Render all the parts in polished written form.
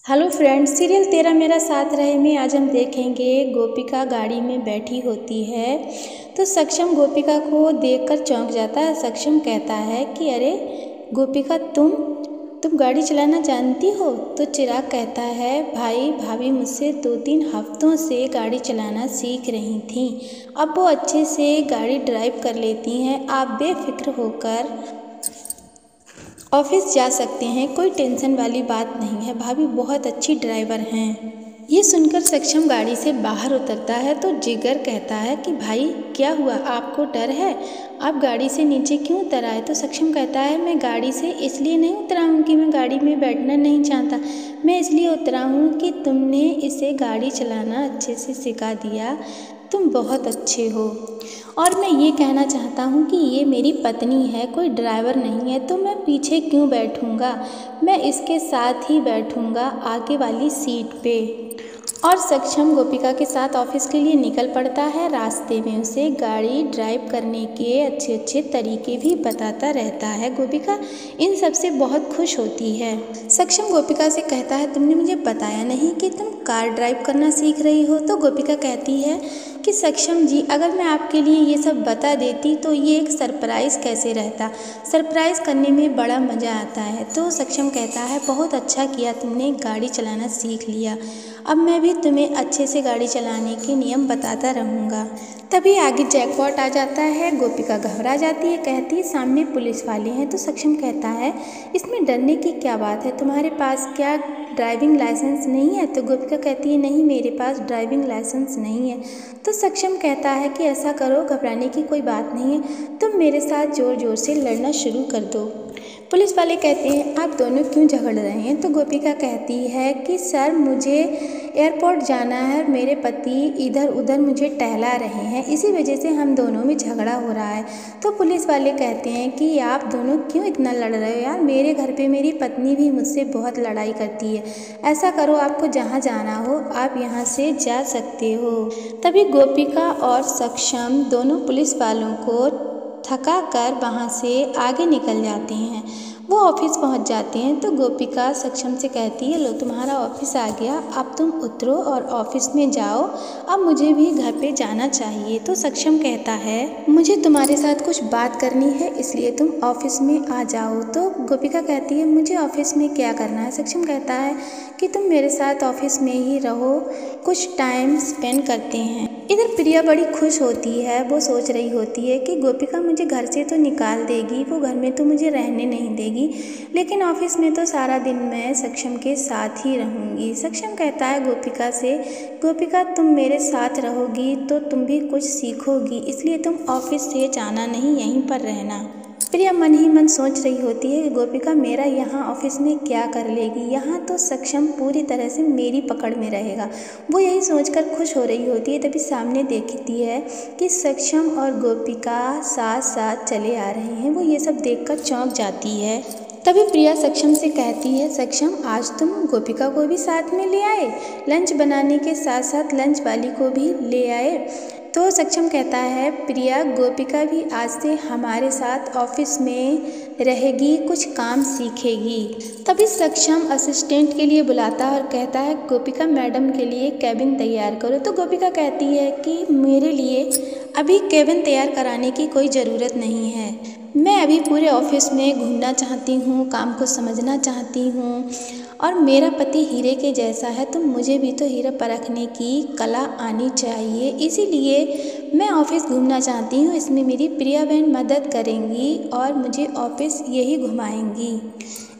Hello friends, serial तेरा मेरा साथ रहे में आज हम देखेंगे गोपिका गाड़ी में बैठी होती है तो सक्षम गोपिका को देखकर चौंक जाता है। सक्षम कहता है कि अरे गोपिका, तुम गाड़ी चलाना जानती हो? तो चिराग कहता है भाई भाभी मुझसे 2-3 हफ्तों से गाड़ी चलाना सीख रही थी, अब वो अच्छे से गाड़ी ड्राइव कर लेती हैं। आप बेफिक्र होकर ऑफिस जा सकते हैं, कोई टेंशन वाली बात नहीं है, भाभी बहुत अच्छी ड्राइवर हैं। ये सुनकर सक्षम गाड़ी से बाहर उतरता है तो जिगर कहता है कि भाई क्या हुआ, आपको डर है? आप गाड़ी से नीचे क्यों उतर आए? तो सक्षम कहता है मैं गाड़ी से इसलिए नहीं उतरा हूँ कि मैं गाड़ी में बैठना नहीं चाहता, मैं इसलिए उतरा हूँ कि तुमने इसे गाड़ी चलाना अच्छे से सिखा दिया, तुम बहुत अच्छे हो। और मैं ये कहना चाहता हूँ कि ये मेरी पत्नी है, कोई ड्राइवर नहीं है, तो मैं पीछे क्यों बैठूँगा, मैं इसके साथ ही बैठूँगा आगे वाली सीट पे। और सक्षम गोपिका के साथ ऑफिस के लिए निकल पड़ता है। रास्ते में उसे गाड़ी ड्राइव करने के अच्छे अच्छे तरीके भी बताता रहता है। गोपिका इन सब से बहुत खुश होती है। सक्षम गोपिका से कहता है तुमने मुझे बताया नहीं कि तुम कार ड्राइव करना सीख रही हो? तो गोपिका कहती है कि सक्षम जी, अगर मैं आपके लिए ये सब बता देती तो ये एक सरप्राइज़ कैसे रहता, सरप्राइज़ करने में बड़ा मज़ा आता है। तो सक्षम कहता है बहुत अच्छा किया तुमने गाड़ी चलाना सीख लिया, अब मैं भी तुम्हें अच्छे से गाड़ी चलाने के नियम बताता रहूँगा। तभी आगे जैकपॉट आ जाता है। गोपिका घबरा जाती है, कहती है सामने पुलिस वाले हैं। तो सक्षम कहता है इसमें डरने की क्या बात है, तुम्हारे पास क्या ड्राइविंग लाइसेंस नहीं है? तो गोपिका कहती है नहीं, मेरे पास ड्राइविंग लाइसेंस नहीं है। तो सक्षम कहता है कि ऐसा करो, घबराने की कोई बात नहीं है, तुम मेरे साथ ज़ोर ज़ोर से लड़ना शुरू कर दो। पुलिस वाले कहते हैं आप दोनों क्यों झगड़ रहे हैं? तो गोपिका कहती है कि सर मुझे एयरपोर्ट जाना है और मेरे पति इधर उधर मुझे टहला रहे हैं, इसी वजह से हम दोनों में झगड़ा हो रहा है। तो पुलिस वाले कहते हैं कि आप दोनों क्यों इतना लड़ रहे हो यार, मेरे घर पे मेरी पत्नी भी मुझसे बहुत लड़ाई करती है, ऐसा करो आपको जहाँ जाना हो आप यहाँ से जा सकते हो। तभी गोपिका और सक्षम दोनों पुलिस वालों को थका कर वहाँ से आगे निकल जाते हैं। वो ऑफिस पहुँच जाते हैं तो गोपिका सक्षम से कहती है लो तुम्हारा ऑफिस आ गया, अब तुम उतरो और ऑफिस में जाओ, अब मुझे भी घर पे जाना चाहिए। तो सक्षम कहता है मुझे तुम्हारे साथ कुछ बात करनी है, इसलिए तुम ऑफिस में आ जाओ। तो गोपिका कहती है मुझे ऑफिस में क्या करना है? सक्षम कहता है कि तुम मेरे साथ ऑफिस में ही रहो, कुछ टाइम स्पेंड करते हैं। इधर प्रिया बड़ी खुश होती है, वो सोच रही होती है कि गोपिका मुझे घर से तो निकाल देगी, वो घर में तो मुझे रहने नहीं देगी, लेकिन ऑफिस में तो सारा दिन मैं सक्षम के साथ ही रहूँगी। सक्षम कहता है गोपिका से गोपिका तुम मेरे साथ रहोगी तो तुम भी कुछ सीखोगी, इसलिए तुम ऑफिस से जाना नहीं, यहीं पर रहना। प्रिया मन ही मन सोच रही होती है कि गोपिका मेरा यहाँ ऑफिस में क्या कर लेगी, यहाँ तो सक्षम पूरी तरह से मेरी पकड़ में रहेगा। वो यही सोचकर खुश हो रही होती है। तभी सामने देखती है कि सक्षम और गोपिका साथ साथ चले आ रहे हैं। वो ये सब देखकर चौंक जाती है। तभी प्रिया सक्षम से कहती है सक्षम आज तुम गोपिका को भी साथ में ले आए, लंच बनाने के साथ साथ लंच वाली को भी ले आए। तो सक्षम कहता है प्रिया गोपिका भी आज से हमारे साथ ऑफिस में रहेगी, कुछ काम सीखेगी। तभी सक्षम असिस्टेंट के लिए बुलाता है और कहता है गोपिका मैडम के लिए कैबिन तैयार करो। तो गोपिका कहती है कि मेरे लिए अभी कैबिन तैयार कराने की कोई ज़रूरत नहीं है, मैं अभी पूरे ऑफिस में घूमना चाहती हूँ, काम को समझना चाहती हूँ, और मेरा पति हीरे के जैसा है तो मुझे भी तो हीरा परखने की कला आनी चाहिए, इसीलिए मैं ऑफिस घूमना चाहती हूँ, इसमें मेरी प्रिया बहन मदद करेंगी और मुझे ऑफिस यही घुमाएंगी।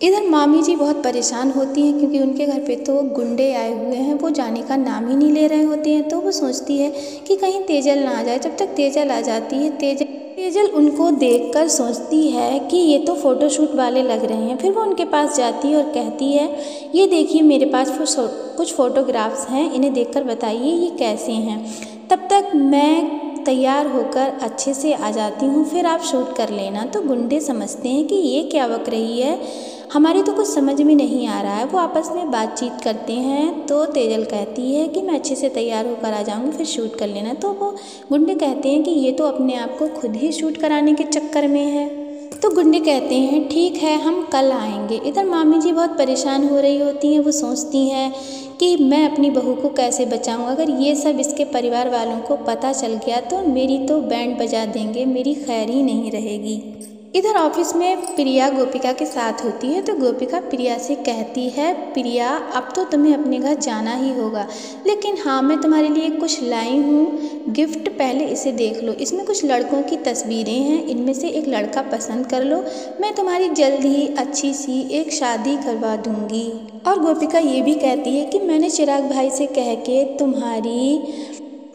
इधर मामी जी बहुत परेशान होती हैं क्योंकि उनके घर पे तो गुंडे आए हुए हैं, वो जाने का नाम ही नहीं ले रहे होते हैं। तो वो सोचती है कि कहीं तेजल ना आ जाए। जब तक तेजल आ जाती है, तेजल उनको देखकर सोचती है कि ये तो फ़ोटोशूट वाले लग रहे हैं। फिर वो उनके पास जाती है और कहती है ये देखिए मेरे पास कुछ फ़ोटोग्राफ्स हैं, इन्हें देखकर बताइए ये कैसे हैं, तब तक मैं तैयार होकर अच्छे से आ जाती हूँ, फिर आप शूट कर लेना। तो गुंडे समझते हैं कि ये क्या बक रही है, हमारी तो कुछ समझ में नहीं आ रहा है। वो आपस में बातचीत करते हैं तो तेजल कहती है कि मैं अच्छे से तैयार होकर आ जाऊँगी, फिर शूट कर लेना। तो वो गुंडे कहते हैं कि ये तो अपने आप को खुद ही शूट कराने के चक्कर में है। तो गुंडे कहते हैं ठीक है हम कल आएंगे। इधर मामी जी बहुत परेशान हो रही होती हैं। वो सोचती हैं कि मैं अपनी बहू को कैसे बचाऊं, अगर ये सब इसके परिवार वालों को पता चल गया तो मेरी तो बैंड बजा देंगे, मेरी खैर ही नहीं रहेगी। इधर ऑफिस में प्रिया गोपिका के साथ होती है तो गोपिका प्रिया से कहती है प्रिया अब तो तुम्हें अपने घर जाना ही होगा, लेकिन हाँ मैं तुम्हारे लिए कुछ लाई हूँ गिफ्ट, पहले इसे देख लो। इसमें कुछ लड़कों की तस्वीरें हैं, इनमें से एक लड़का पसंद कर लो, मैं तुम्हारी जल्द ही अच्छी सी एक शादी करवा दूंगी। और गोपिका ये भी कहती है कि मैंने चिराग भाई से कह के तुम्हारी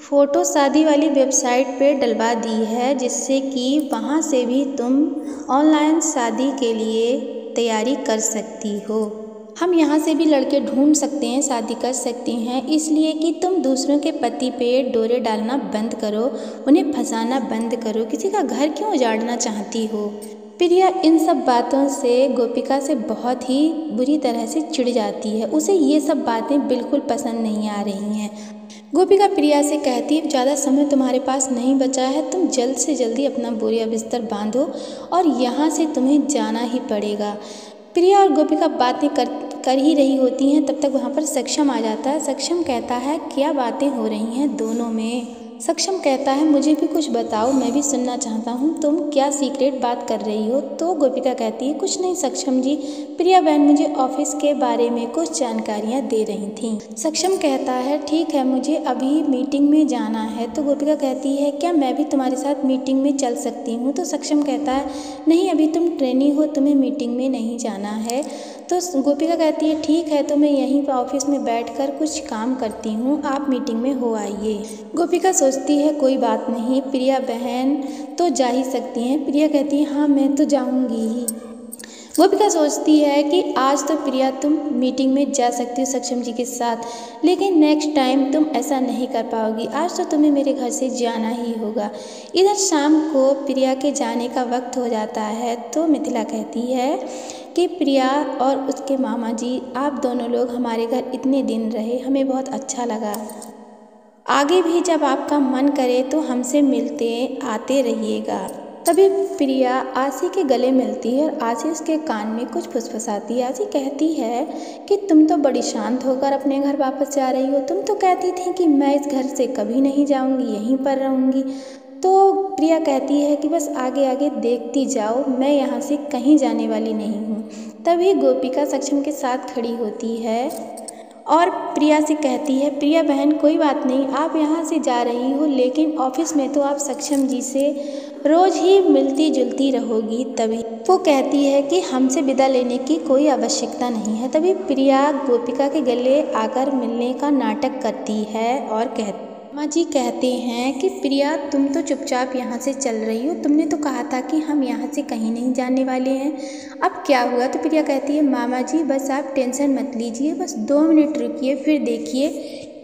फ़ोटो शादी वाली वेबसाइट पे डलवा दी है, जिससे कि वहाँ से भी तुम ऑनलाइन शादी के लिए तैयारी कर सकती हो। हम यहाँ से भी लड़के ढूंढ सकते हैं, शादी कर सकते हैं, इसलिए कि तुम दूसरों के पति पे डोरे डालना बंद करो, उन्हें फंसाना बंद करो, किसी का घर क्यों उजाड़ना चाहती हो। प्रिया इन सब बातों से गोपिका से बहुत ही बुरी तरह से चिढ़ जाती है, उसे ये सब बातें बिल्कुल पसंद नहीं आ रही हैं। गोपिका प्रिया से कहती है ज़्यादा समय तुम्हारे पास नहीं बचा है, तुम जल्द से जल्दी अपना बोरिया बिस्तर बांधो और यहाँ से तुम्हें जाना ही पड़ेगा। प्रिया और गोपिका बातें कर ही रही होती हैं, तब तक वहाँ पर सक्षम आ जाता है। सक्षम कहता है क्या बातें हो रही हैं दोनों में। सक्षम कहता है मुझे भी कुछ बताओ, मैं भी सुनना चाहता हूँ, तुम क्या सीक्रेट बात कर रही हो। तो गोपिका कहती है कुछ नहीं सक्षम जी, प्रिया बहन मुझे ऑफिस के बारे में कुछ जानकारियाँ दे रही थी। सक्षम कहता है ठीक है मुझे अभी मीटिंग में जाना है। तो गोपिका कहती है क्या मैं भी तुम्हारे साथ मीटिंग में चल सकती हूँ। तो सक्षम कहता है नहीं अभी तुम ट्रेनी हो, तुम्हें मीटिंग में नहीं जाना है। तो गोपिका कहती है ठीक है तो मैं यहीं पर ऑफिस में बैठकर कुछ काम करती हूँ, आप मीटिंग में हो आइए। गोपिका सोचती है कोई बात नहीं, प्रिया बहन तो जा ही सकती हैं। प्रिया कहती है हाँ मैं तो जाऊँगी ही। गोपिका सोचती है कि आज तो प्रिया तुम मीटिंग में जा सकती हो सक्षम जी के साथ, लेकिन नेक्स्ट टाइम तुम ऐसा नहीं कर पाओगी, आज तो तुम्हें मेरे घर से जाना ही होगा। इधर शाम को प्रिया के जाने का वक्त हो जाता है तो मिथिला कहती है कि प्रिया और उसके मामा जी आप दोनों लोग हमारे घर इतने दिन रहे, हमें बहुत अच्छा लगा, आगे भी जब आपका मन करे तो हमसे मिलते आते रहिएगा। तभी प्रिया आशी के गले मिलती है और आशी उसके कान में कुछ फुसफुसाती है। आशी कहती है कि तुम तो बड़ी शांत होकर अपने घर वापस जा रही हो, तुम तो कहती थी कि मैं इस घर से कभी नहीं जाऊंगी, यहीं पर रहूंगी। तो प्रिया कहती है कि बस आगे आगे देखती जाओ, मैं यहाँ से कहीं जाने वाली नहीं हूँ। तभी गोपिका सक्षम के साथ खड़ी होती है और प्रिया से कहती है प्रिया बहन कोई बात नहीं, आप यहाँ से जा रही हो लेकिन ऑफिस में तो आप सक्षम जी से रोज़ ही मिलती जुलती रहोगी। तभी वो कहती है कि हमसे विदा लेने की कोई आवश्यकता नहीं है। तभी प्रिया गोपिका के गले आकर मिलने का नाटक करती है और कहती मामा जी कहते हैं कि प्रिया तुम तो चुपचाप यहाँ से चल रही हो, तुमने तो कहा था कि हम यहाँ से कहीं नहीं जाने वाले हैं, अब क्या हुआ। तो प्रिया कहती है मामा जी बस आप टेंशन मत लीजिए, बस 2 मिनट रुकिए फिर देखिए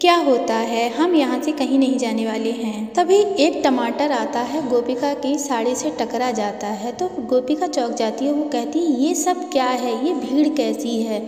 क्या होता है, हम यहाँ से कहीं नहीं जाने वाले हैं। तभी एक टमाटर आता है, गोपिका की साड़ी से टकरा जाता है तो गोपिका चौंक जाती है। वो कहती है ये सब क्या है, ये भीड़ कैसी है।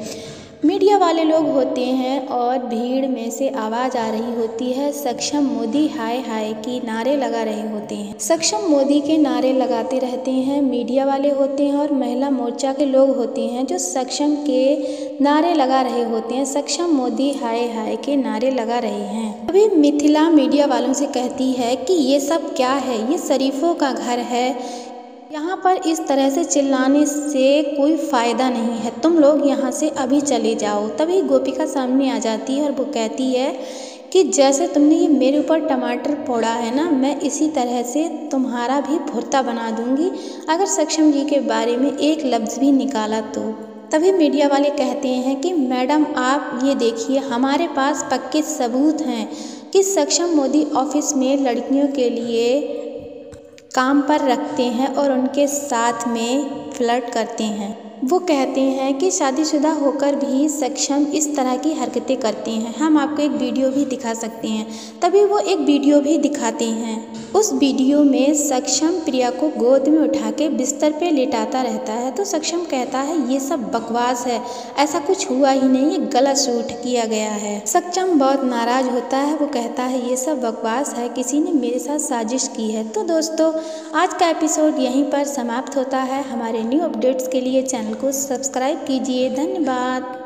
मीडिया वाले लोग होते हैं और भीड़ में से आवाज़ आ रही होती है सक्षम मोदी हाय हाय की नारे लगा रहे होते हैं। सक्षम मोदी के नारे लगाते रहते हैं, मीडिया वाले होते हैं और महिला मोर्चा के लोग होते हैं जो सक्षम के नारे लगा रहे होते हैं, सक्षम मोदी हाय हाय के नारे लगा रहे हैं। अभी मिथिला मीडिया वालों से कहती है कि ये सब क्या है, ये शरीफों का घर है, यहाँ पर इस तरह से चिल्लाने से कोई फ़ायदा नहीं है, तुम लोग यहाँ से अभी चले जाओ। तभी गोपिका सामने आ जाती है और वो कहती है कि जैसे तुमने ये मेरे ऊपर टमाटर फोड़ा है ना, मैं इसी तरह से तुम्हारा भी भुर्ता बना दूंगी अगर सक्षम जी के बारे में एक लफ्ज़ भी निकाला तो। तभी मीडिया वाले कहते हैं कि मैडम आप ये देखिए हमारे पास पक्के सबूत हैं कि सक्षम मोदी ऑफिस में लड़कियों के लिए काम पर रखते हैं और उनके साथ में फ्लर्ट करते हैं। वो कहते हैं कि शादीशुदा होकर भी सक्षम इस तरह की हरकतें करते हैं, हम आपको एक वीडियो भी दिखा सकते हैं। तभी वो एक वीडियो भी दिखाते हैं। उस वीडियो में सक्षम प्रिया को गोद में उठा के बिस्तर पे लेटाता रहता है तो सक्षम कहता है ये सब बकवास है, ऐसा कुछ हुआ ही नहीं, ये गलत शूट किया गया है। सक्षम बहुत नाराज होता है, वो कहता है ये सब बकवास है, किसी ने मेरे साथ साजिश की है। तो दोस्तों आज का एपिसोड यहीं पर समाप्त होता है। हमारे न्यू अपडेट्स के लिए चैनल को सब्सक्राइब कीजिए। धन्यवाद।